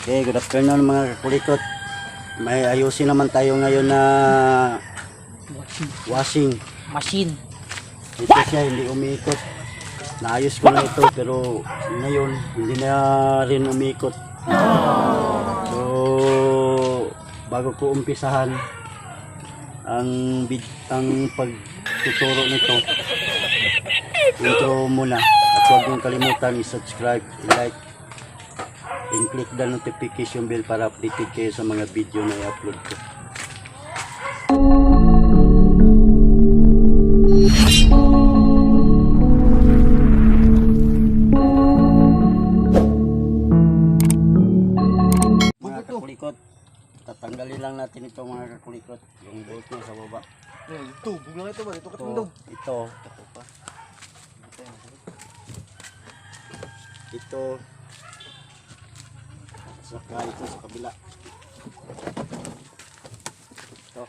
Okay, good afternoon mga kakulikot. May ayusin naman tayo ngayon na washing Machine. ito siya, hindi umiikot. Naayos ko na ito pero ngayon hindi na rin umiikot. So bago ko umpisahan ang pagtuturo nito, intro muna at huwag niyong kalimutan i-subscribe, i-like and click the notification bell para updated kayo sa mga video na i-upload ko. Mga kakulikot, tatanggalin lang natin ito mga kakulikot, yung bolt niya sa baba. Tubog lang ito ba? Ito Ito, katundog. ito saka ito sa kabila. Ito.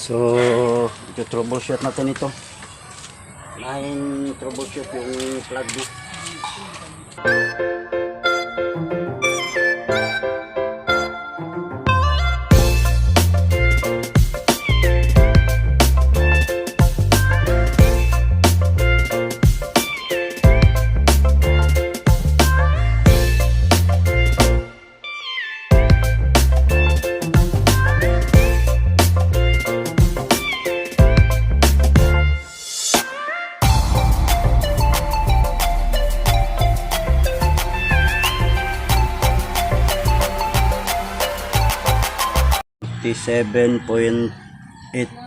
So, i-troubleshoot natin ito. Unahin troubleshoot yung plug niya. .8.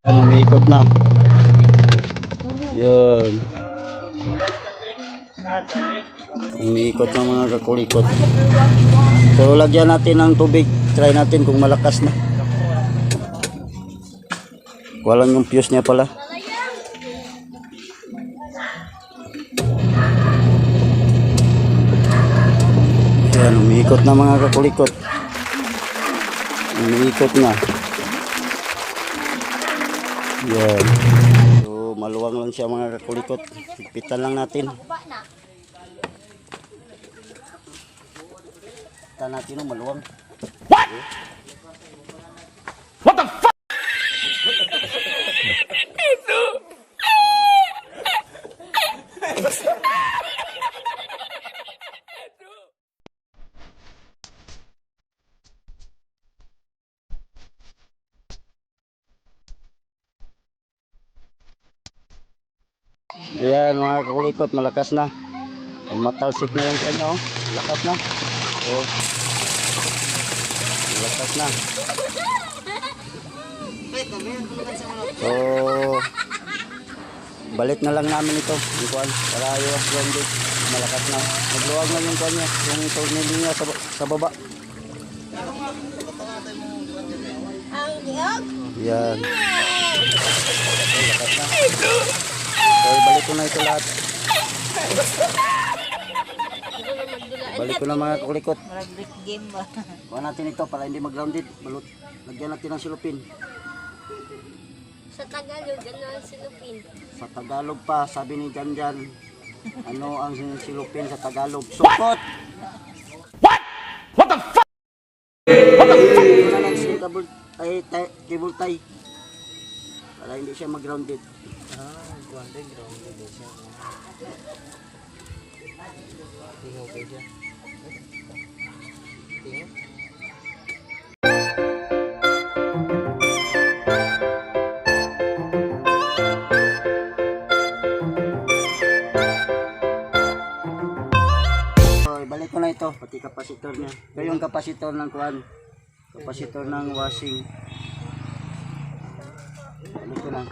Umiikot na. Yun. Umiikot na mga kakulikot. So lagyan natin ng tubig. Try natin kung malakas na. Walang yung fuse niya pala. Yan, umiikot na mga kakulikot. Umiikot na. Yan. So maluwang lang siya mga kakulikot. Higpitan lang natin. Higpitan natin o maluwang. Ayan mga kakulikot, malakas na. Matalsik na yung kanya, oh. Lakas na. Oh. Lakas na. So, balik na lang namin ito. Yung kuhan, para yung grounded. Malakas na. Magluwag na yung kuhan niya. Yung tornilyo niya sa baba. Yan. Lakas na. So, balik ko na ito lahat. Balik ko na mga kakulikot. Game ba? Kuha natin ito para hindi mag-grounded. Balot. Lagyan natin ng silupin. Sa Tagalog, ano ang silupin? Sa Tagalog pa, sabi ni Janjan, ano ang silupin sa Tagalog? Sukot! What? What the fuck? What the fuck? Wala lang si cable tie. Para hindi siya mag-grounded. Grounded siya. Tingnan ko siya. Tingnan. So, ibalik ko na ito, pati kapasitor niya. Ito yung kapasitor ng kuhan. Kapasitor ng washing. Ibalik ko na.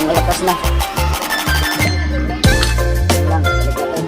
Malakas na. Yan lang, balik natin.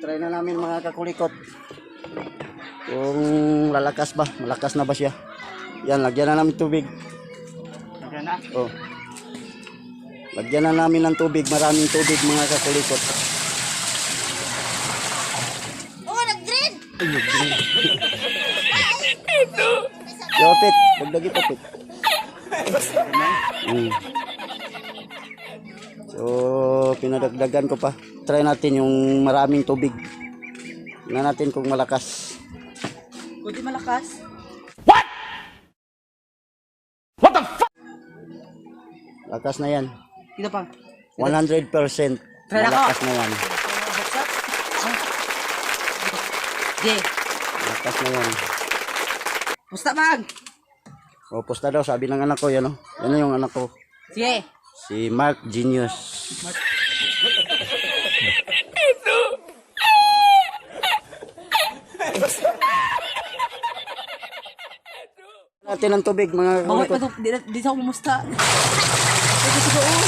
try na namin mga kakulikot. Kung lalakas ba, malakas na ba siya. Yan, lagyan na namin tubig. Lagyan na. Oh. Lagyan na namin ng tubig, maraming tubig mga kakulikot. Oh, nag-green! Yo, Pit, dagdag ito, Pit. So, pinadagdagan ko pa. Try natin yung maraming tubig. Tingnan natin kung malakas. Kung di malakas. Lakas na yan. Dito pa. 100% Try na ko. malakas na yan. Jay, Malakas na yan. pusta mag. O, pusta daw, sabi ng anak ko, yan o. Yan na yung anak ko. Sige. Si Mark Genius. Natin ang tubig mga Bawal pa kakulikot. to. Di sa ako kumusta. Sige, sige, oo.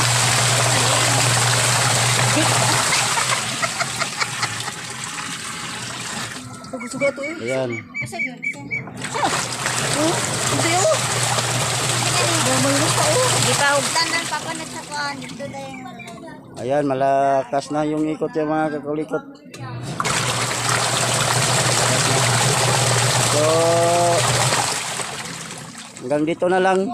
Suga to eh. Ayan. Kasi yun. Oo. Hindi oo. Di pa ugtanan pa pa nagsakuan. Dito na yung... Ayan, malakas na yung ikot yung mga kakulikot. So, hanggang dito na lang.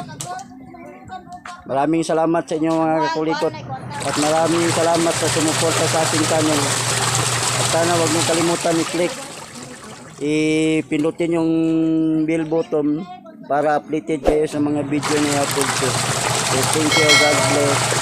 Maraming salamat sa inyo mga kakulikot. At maraming salamat sa sumuporta sa ating channel. At sana huwag niyo kalimutan i-click. Ipindutin yung bell button para updated kayo sa mga video na i-upload ko. So, thank you, God bless.